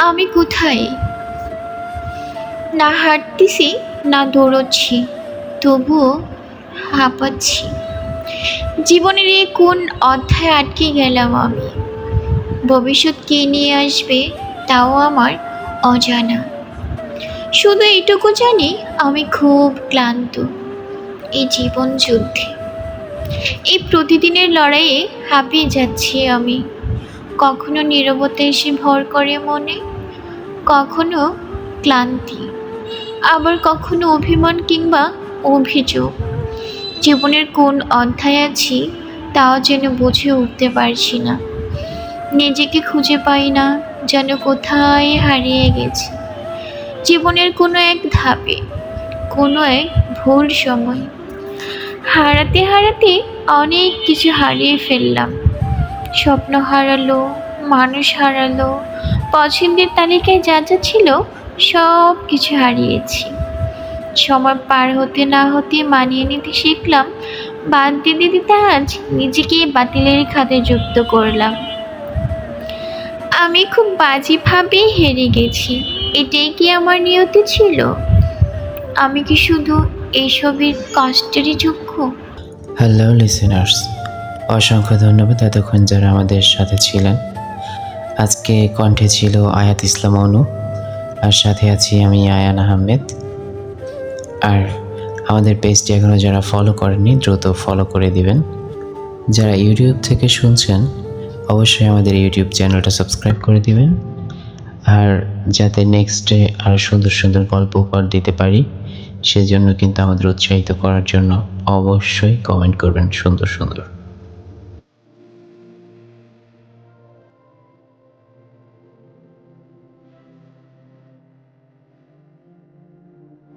আমি কোথায়? না হাঁটতেছি না দৌড়চ্ছি, তবুও হাঁপাচ্ছি। জীবনের এই কোন অধ্যায়ে আটকে গেলাম আমি? ভবিষ্যৎ কে নিয়ে আসবে তাও আমার অজানা। শুধু এইটুকু জানি আমি খুব ক্লান্ত এই জীবন যুদ্ধে। এই প্রতিদিনের লড়াইয়ে হাঁপিয়ে যাচ্ছি আমি। কখনো নীরবতা এসে ভর করে মনে, কখনো ক্লান্তি, আবার কখনো অভিমান কিংবা অভিযোগ। জীবনের কোন অধ্যায়ে আছি তাও যেন বুঝে উঠতে পারছি না। নিজেকে খুঁজে পাই না, যেন কোথায় হারিয়ে গেছি জীবনের কোনো এক ধাপে, কোনো এক ভুল সময়। হারাতে হারাতে অনেক কিছু হারিয়ে ফেললাম। স্বপ্ন হারালো, মানুষ হারালো, পছন্দের তালিকায় যা যা ছিল সব কিছু হারিয়েছি। সময় পার হতে না হতে মানিয়ে নিতে শিখলাম, বাদ দিতে দিতে আজ নিজেকে বাতিলের খাতে যুক্ত করলাম। আমি খুব বাজেভাবে হেরে গেছি, এটাই কি আমার নিয়তি ছিল? আমি কি শুধু এইসবের কষ্টেরই যোগ্য? হ্যালো লিসেনার্স, অসংখ্য ধন্যবাদ এতক্ষণ যারা আমাদের সাথে ছিলেন। আজকে কণ্ঠে ছিল আয়াত ইসলাম অনু, আর সাথে আছি আমি আয়ান আহমেদ। আর আমাদের পেজটি এখনও যারা ফলো করেননি দ্রুত ফলো করে দিবেন। যারা ইউটিউব থেকে শুনছেন অবশ্যই আমাদের ইউটিউব চ্যানেলটা সাবস্ক্রাইব করে দিবেন, আর যাতে নেক্সটে আরও সুন্দর সুন্দর গল্প উপহার দিতে পারি সেজন্য কিন্তু আমাদের উৎসাহিত করার জন্য অবশ্যই কমেন্ট করবেন সুন্দর সুন্দর।